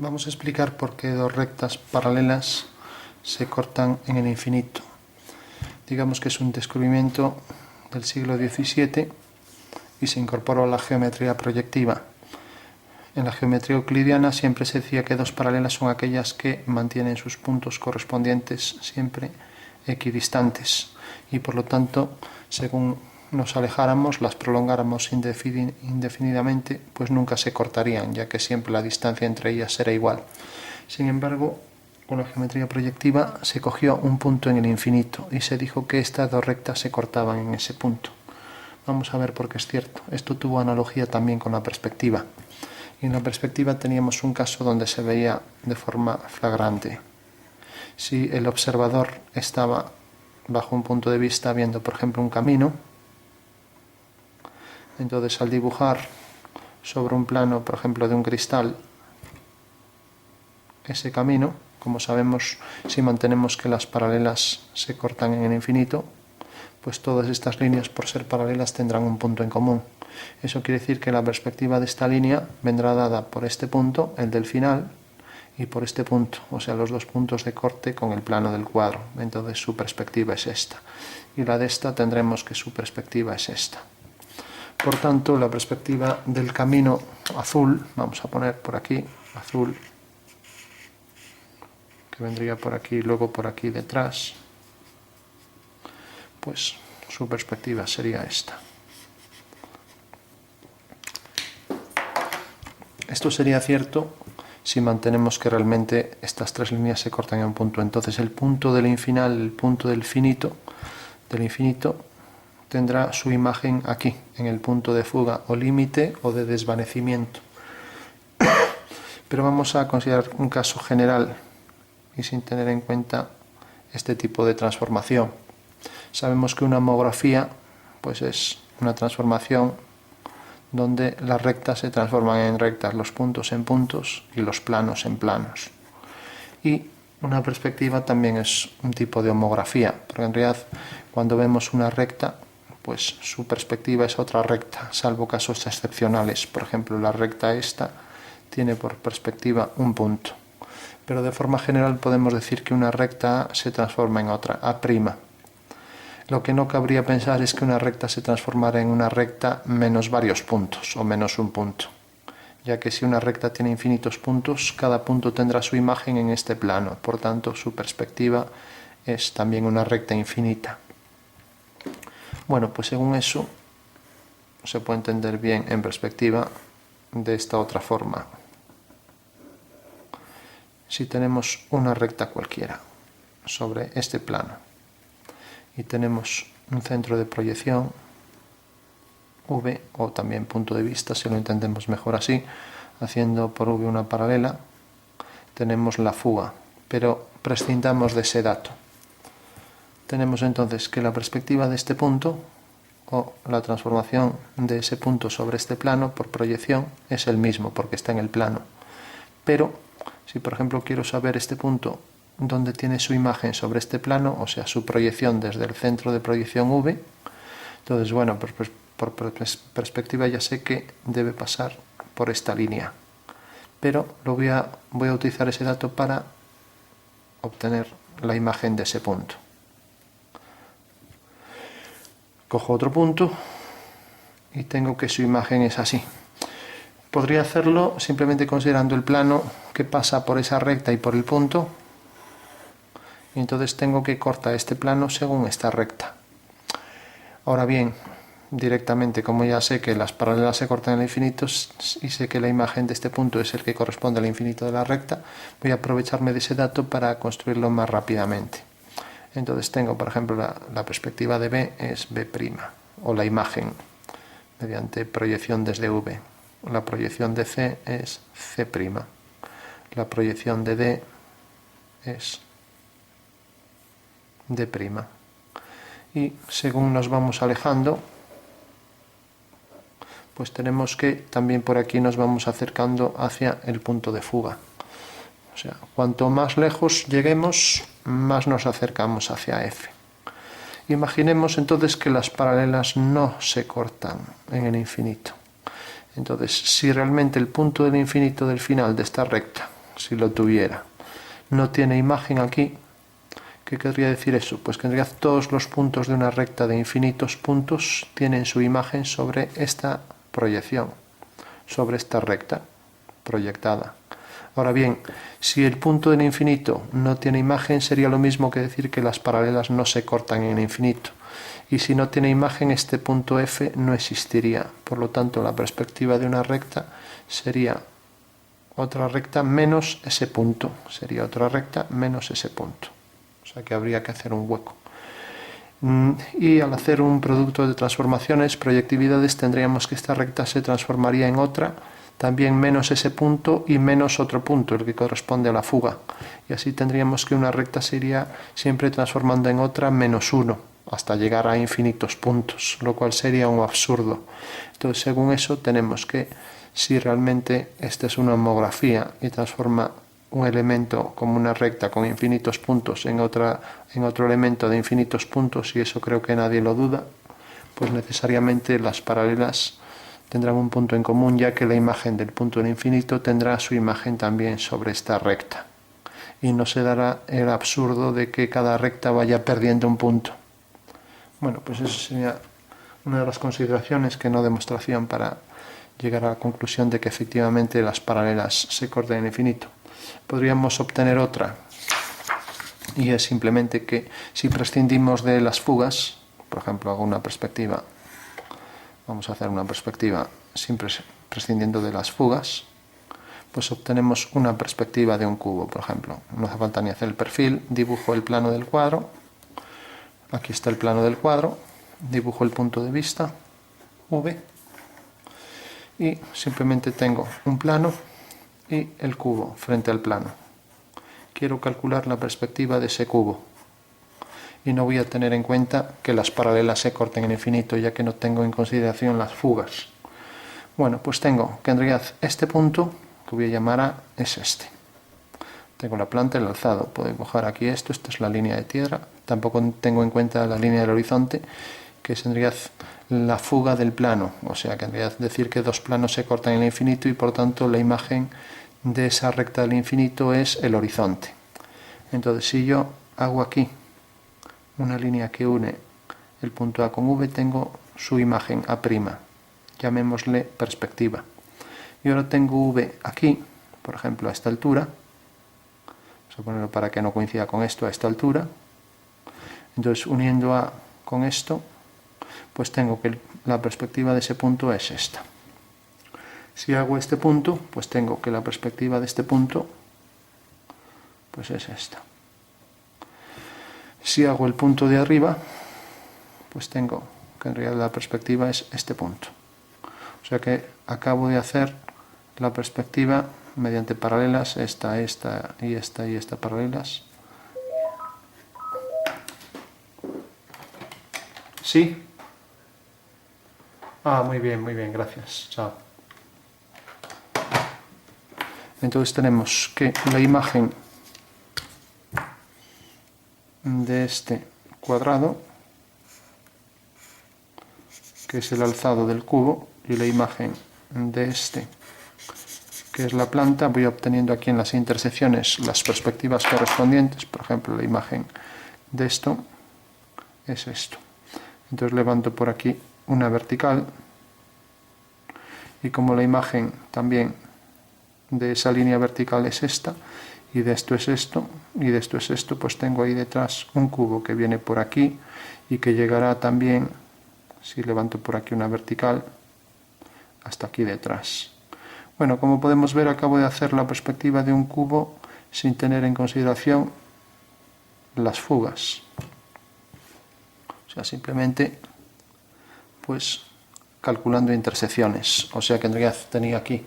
Vamos a explicar por qué dos rectas paralelas se cortan en el infinito. Digamos que es un descubrimiento del siglo XVII y se incorporó a la geometría proyectiva. En la geometría euclidiana siempre se decía que dos paralelas son aquellas que mantienen sus puntos correspondientes siempre equidistantes y por lo tanto, según nos alejáramos, las prolongáramos indefinidamente, pues nunca se cortarían, ya que siempre la distancia entre ellas será igual. Sin embargo, con la geometría proyectiva se cogió un punto en el infinito y se dijo que estas dos rectas se cortaban en ese punto. Vamos a ver por qué es cierto. Esto tuvo analogía también con la perspectiva. Y en la perspectiva teníamos un caso donde se veía de forma flagrante. Si el observador estaba bajo un punto de vista viendo, por ejemplo, un camino, entonces al dibujar sobre un plano, por ejemplo, de un cristal, ese camino, como sabemos, si mantenemos que las paralelas se cortan en el infinito, pues todas estas líneas, por ser paralelas, tendrán un punto en común. Eso quiere decir que la perspectiva de esta línea vendrá dada por este punto, el del final, y por este punto, o sea, los dos puntos de corte con el plano del cuadro. Entonces su perspectiva es esta. Y la de esta tendremos que su perspectiva es esta. Por tanto, la perspectiva del camino azul, vamos a poner por aquí, azul, que vendría por aquí y luego por aquí detrás, pues su perspectiva sería esta. Esto sería cierto si mantenemos que realmente estas tres líneas se cortan en un punto. Entonces el punto del infinal, el punto del infinito, tendrá su imagen aquí, en el punto de fuga o límite o de desvanecimiento. Pero vamos a considerar un caso general y sin tener en cuenta este tipo de transformación. Sabemos que una homografía pues es una transformación donde las rectas se transforman en rectas, los puntos en puntos y los planos en planos. Y una perspectiva también es un tipo de homografía, porque en realidad cuando vemos una recta, pues su perspectiva es otra recta, salvo casos excepcionales. Por ejemplo, la recta esta tiene por perspectiva un punto. Pero de forma general podemos decir que una recta A se transforma en otra, A'. Lo que no cabría pensar es que una recta se transformara en una recta menos varios puntos o menos un punto, ya que si una recta tiene infinitos puntos, cada punto tendrá su imagen en este plano, por tanto su perspectiva es también una recta infinita. Bueno, pues según eso se puede entender bien en perspectiva de esta otra forma. Si tenemos una recta cualquiera sobre este plano y tenemos un centro de proyección V, o también punto de vista, si lo entendemos mejor así, haciendo por V una paralela, tenemos la fuga, pero prescindamos de ese dato. Tenemos entonces que la perspectiva de este punto, o la transformación de ese punto sobre este plano por proyección, es el mismo, porque está en el plano. Pero, si por ejemplo quiero saber este punto donde tiene su imagen sobre este plano, o sea, su proyección desde el centro de proyección V, entonces, bueno, por perspectiva ya sé que debe pasar por esta línea. Pero voy a utilizar ese dato para obtener la imagen de ese punto. Cojo otro punto y tengo que su imagen es así. Podría hacerlo simplemente considerando el plano que pasa por esa recta y por el punto, y entonces tengo que cortar este plano según esta recta. Ahora bien, directamente, como ya sé que las paralelas se cortan en el infinito y sé que la imagen de este punto es el que corresponde al infinito de la recta, voy a aprovecharme de ese dato para construirlo más rápidamente. Entonces tengo, por ejemplo, la perspectiva de B es B', o la imagen mediante proyección desde V. La proyección de C es C'. La proyección de D es D'. Y según nos vamos alejando, pues tenemos que también por aquí nos vamos acercando hacia el punto de fuga. O sea, cuanto más lejos lleguemos, más nos acercamos hacia F. Imaginemos entonces que las paralelas no se cortan en el infinito. Entonces, si realmente el punto del infinito del final de esta recta si lo tuviera. No tiene imagen aquí. ¿Qué querría decir eso? Pues que en realidad todos los puntos de una recta de infinitos puntos tienen su imagen sobre esta proyección, sobre esta recta proyectada. Ahora bien, si el punto del infinito no tiene imagen, sería lo mismo que decir que las paralelas no se cortan en el infinito. Y si no tiene imagen, este punto F no existiría. Por lo tanto, la perspectiva de una recta sería otra recta menos ese punto. Sería otra recta menos ese punto. O sea que habría que hacer un hueco. Y al hacer un producto de transformaciones, proyectividades, tendríamos que esta recta se transformaría en otra, también menos ese punto y menos otro punto, el que corresponde a la fuga. Y así tendríamos que una recta se iría siempre transformando en otra menos 1, hasta llegar a infinitos puntos, lo cual sería un absurdo. Entonces, según eso, tenemos que, si realmente esta es una homografía y transforma un elemento como una recta con infinitos puntos en otro elemento de infinitos puntos, y eso creo que nadie lo duda, pues necesariamente las paralelas tendrán un punto en común, ya que la imagen del punto del infinito tendrá su imagen también sobre esta recta. Y no se dará el absurdo de que cada recta vaya perdiendo un punto. Bueno, pues eso sería una de las consideraciones, que no demostración, para llegar a la conclusión de que efectivamente las paralelas se cortan en infinito. Podríamos obtener otra, y es simplemente que si prescindimos de las fugas, por ejemplo, hago una perspectiva, vamos a hacer una perspectiva prescindiendo de las fugas, pues obtenemos una perspectiva de un cubo, por ejemplo. No hace falta ni hacer el perfil, dibujo el plano del cuadro, aquí está el plano del cuadro, dibujo el punto de vista, V, y simplemente tengo un plano y el cubo frente al plano. Quiero calcular la perspectiva de ese cubo y no voy a tener en cuenta que las paralelas se corten en infinito, ya que no tengo en consideración las fugas. Bueno, pues tengo que en realidad este punto, que voy a llamar A, es este. Tengo la planta, el alzado, puedo dibujar aquí esto es la línea de tierra. Tampoco tengo en cuenta la línea del horizonte, que es en realidad la fuga del plano, o sea que en realidad decir que dos planos se cortan en el infinito, y por tanto la imagen de esa recta del infinito es el horizonte. Entonces, si yo hago aquí una línea que une el punto A con V, tengo su imagen A', llamémosle perspectiva. Y ahora tengo V aquí, por ejemplo, a esta altura. Vamos a ponerlo para que no coincida con esto, a esta altura. Entonces, uniendo A con esto, pues tengo que la perspectiva de ese punto es esta. Si hago este punto, pues tengo que la perspectiva de este punto pues es esta. Si hago el punto de arriba, pues tengo que en realidad la perspectiva es este punto. O sea que acabo de hacer la perspectiva mediante paralelas, esta y esta paralelas. ¿Sí? Ah, muy bien, gracias. Chao. Entonces tenemos que la imagen de este cuadrado, que es el alzado del cubo, y la imagen de este, que es la planta, voy obteniendo aquí en las intersecciones las perspectivas correspondientes. Por ejemplo, la imagen de esto es esto. Entonces levanto por aquí una vertical, y como la imagen también de esa línea vertical es esta, y de esto es esto, y de esto es esto, pues tengo ahí detrás un cubo que viene por aquí y que llegará también, si levanto por aquí una vertical, hasta aquí detrás. Bueno, como podemos ver, acabo de hacer la perspectiva de un cubo sin tener en consideración las fugas. O sea, simplemente pues calculando intersecciones. O sea que en realidad tenía aquí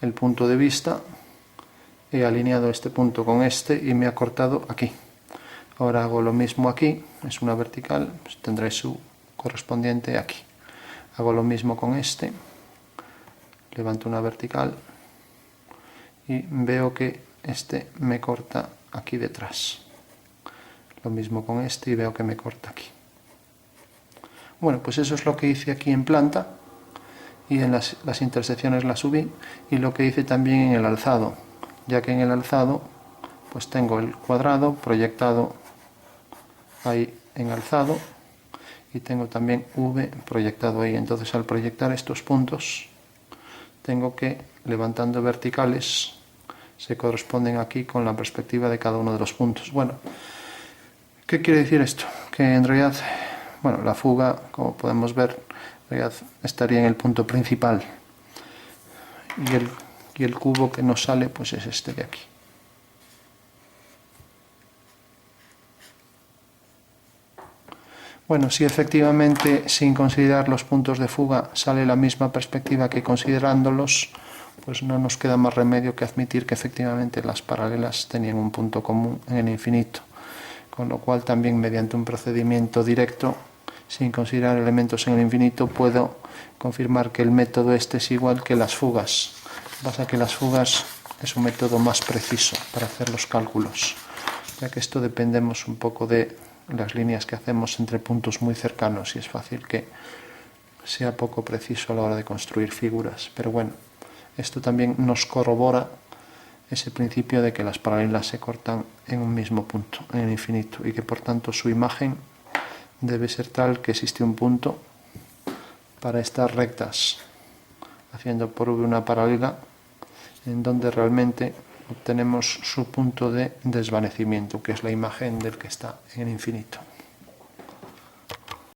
el punto de vista, he alineado este punto con este y me ha cortado aquí. Ahora hago lo mismo aquí, es una vertical, pues tendré su correspondiente aquí. Hago lo mismo con este, levanto una vertical y veo que este me corta aquí detrás. Lo mismo con este y veo que me corta aquí. Bueno, pues eso es lo que hice aquí en planta, y en las intersecciones las subí, y lo que hice también en el alzado, ya que en el alzado pues tengo el cuadrado proyectado ahí en alzado y tengo también V proyectado ahí. Entonces al proyectar estos puntos tengo que, levantando verticales, se corresponden aquí con la perspectiva de cada uno de los puntos. Bueno, ¿qué quiere decir esto? Que en realidad, bueno, la fuga, como podemos ver, en realidad estaría en el punto principal, y el cubo que nos sale pues es este de aquí. Bueno, si efectivamente sin considerar los puntos de fuga sale la misma perspectiva que considerándolos, pues no nos queda más remedio que admitir que efectivamente las paralelas tenían un punto común en el infinito, con lo cual también mediante un procedimiento directo, sin considerar elementos en el infinito, puedo confirmar que el método este es igual que las fugas. Lo que pasa es que las fugas es un método más preciso para hacer los cálculos, ya que esto dependemos un poco de las líneas que hacemos entre puntos muy cercanos y es fácil que sea poco preciso a la hora de construir figuras. Pero bueno, esto también nos corrobora ese principio de que las paralelas se cortan en un mismo punto, en el infinito, y que por tanto su imagen debe ser tal que existe un punto para estas rectas, haciendo por V una paralela, en donde realmente obtenemos su punto de desvanecimiento, que es la imagen del que está en el infinito.